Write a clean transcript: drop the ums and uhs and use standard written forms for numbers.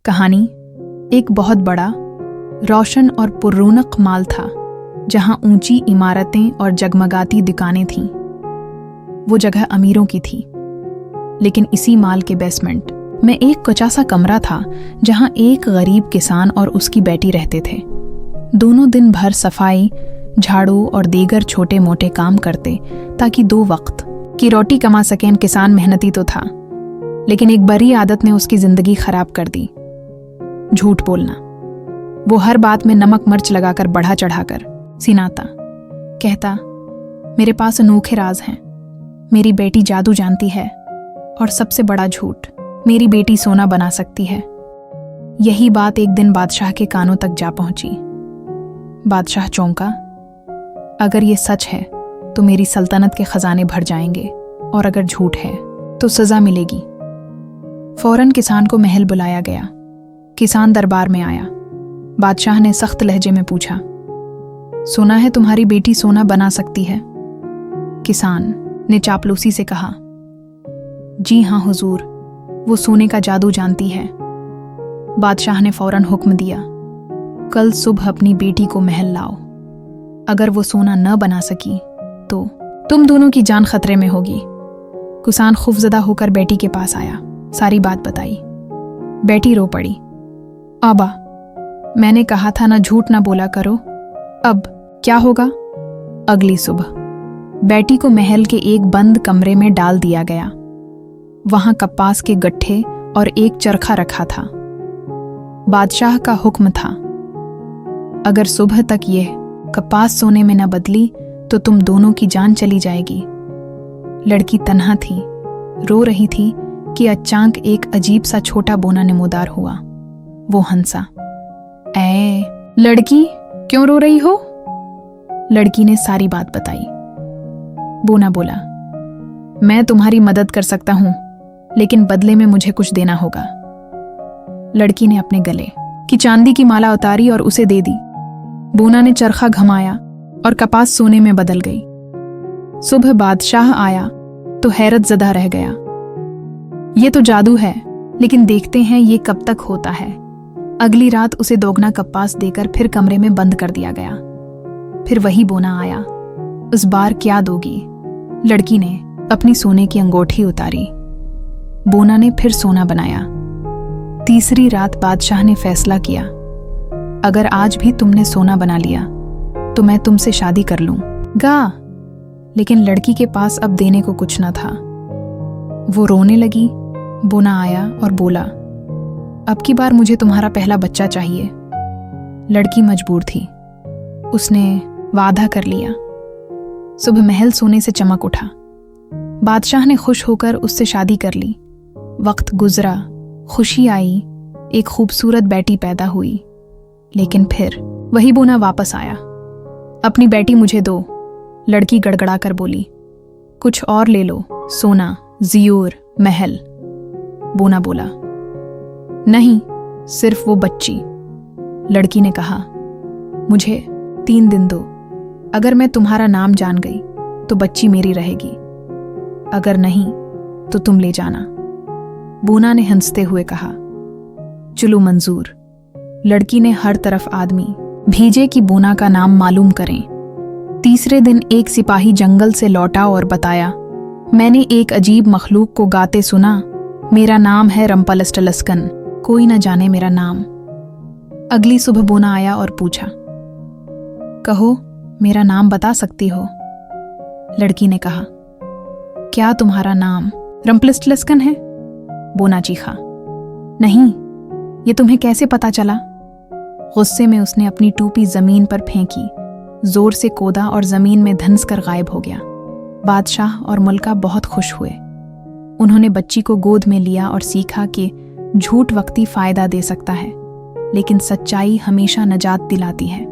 कहानी एक बहुत बड़ा, रोशन और पुररौनक माल था जहां ऊंची इमारतें और जगमगाती दुकानें थीं। वो जगह अमीरों की थी, लेकिन इसी माल के बेसमेंट में एक कच्चा सा कमरा था जहां एक गरीब किसान और उसकी बेटी रहते थे। दोनों दिन भर सफाई, झाड़ू और दीगर छोटे मोटे काम करते ताकि 2 वक्त की रोटी कमा सकें। किसान मेहनती तो था, लेकिन एक बुरी आदत ने उसकी जिंदगी खराब कर दी, झूठ बोलना। वो हर बात में नमक मिर्च लगाकर बढ़ा चढ़ाकर सिनाता, कहता मेरे पास अनोखे राज हैं, मेरी बेटी जादू जानती है, और सबसे बड़ा झूठ, मेरी बेटी सोना बना सकती है। यही बात एक दिन बादशाह के कानों तक जा पहुंची। बादशाह चौंका, अगर ये सच है तो मेरी सल्तनत के खजाने भर जाएंगे, और अगर झूठ है तो सजा मिलेगी। फौरन किसान को महल बुलाया गया। किसान दरबार में आया। बादशाह ने सख्त लहजे में पूछा, सुना है तुम्हारी बेटी सोना बना सकती है? किसान ने चापलूसी से कहा, जी हाँ हुजूर, वो सोने का जादू जानती है। बादशाह ने फौरन हुक्म दिया, कल सुबह अपनी बेटी को महल लाओ। अगर वो सोना न बना सकी तो तुम दोनों की जान खतरे में होगी। किसान खौफजदा होकर बेटी के पास आया, सारी बात बताई। बेटी रो पड़ी, आबा, मैंने कहा था ना झूठ ना बोला करो, अब क्या होगा? अगली सुबह बेटी को महल के एक बंद कमरे में डाल दिया गया। वहां कपास के गट्ठे और एक चरखा रखा था। बादशाह का हुक्म था, अगर सुबह तक यह कपास सोने में न बदली तो तुम दोनों की जान चली जाएगी। लड़की तन्हा थी, रो रही थी कि अचानक एक अजीब सा छोटा बोना नमूदार हुआ। वो हंसा, ऐ लड़की, क्यों रो रही हो? लड़की ने सारी बात बताई। बोना बोला, मैं तुम्हारी मदद कर सकता हूं, लेकिन बदले में मुझे कुछ देना होगा। लड़की ने अपने गले की चांदी की माला उतारी और उसे दे दी। बोना ने चरखा घुमाया और कपास सोने में बदल गई। सुबह बादशाह आया तो हैरत ज़दा रह गया। ये तो जादू है, लेकिन देखते हैं ये कब तक होता है। अगली रात उसे दोगुना कपास देकर फिर कमरे में बंद कर दिया गया। फिर वही बोना आया। उस बार क्या दोगी? लड़की ने अपनी सोने की अंगूठी उतारी। बोना ने फिर सोना बनाया। तीसरी रात बादशाह ने फैसला किया, अगर आज भी तुमने सोना बना लिया तो मैं तुमसे शादी कर लूंगा। लेकिन लड़की के पास अब देने को कुछ न था। वो रोने लगी। बोना आया और बोला, अब की बार मुझे तुम्हारा पहला बच्चा चाहिए। लड़की मजबूर थी। उसने वादा कर लिया। सुबह महल सोने से चमक उठा। बादशाह ने खुश होकर उससे शादी कर ली। वक्त गुजरा, खुशी आई, एक खूबसूरत बेटी पैदा हुई। लेकिन फिर वही बोना वापस आया। अपनी बेटी मुझे दो, लड़की गड़गड़ा कर बोली। कुछ और ले लो, सोना, ज़ियोर, महल। बोना बोला, नहीं, सिर्फ वो बच्ची। लड़की ने कहा, मुझे 3 दिन दो। अगर मैं तुम्हारा नाम जान गई तो बच्ची मेरी रहेगी, अगर नहीं तो तुम ले जाना। बोना ने हंसते हुए कहा, चलो मंजूर। लड़की ने हर तरफ आदमी भेजे कि बोना का नाम मालूम करें। तीसरे दिन एक सिपाही जंगल से लौटा और बताया, मैंने एक अजीब मखलूक को गाते सुना, मेरा नाम है रंपलस्टलस्कन, कोई न जाने मेरा नाम। अगली सुबह बोना आया और पूछा, कहो, मेरा नाम बता सकती हो? लड़की ने कहा, क्या तुम्हारा नाम रंपलस्टलस्कन है? बोना चीखा, नहीं, ये तुम्हें कैसे पता चला? गुस्से में उसने अपनी टोपी जमीन पर फेंकी, जोर से कूदा और जमीन में धंस कर गायब हो गया। बादशाह और मुल्का बहुत खुश हुए। उन्होंने बच्ची को गोद में लिया और सीखा कि झूठ वक्ती फायदा दे सकता है, लेकिन सच्चाई हमेशा नजात दिलाती है।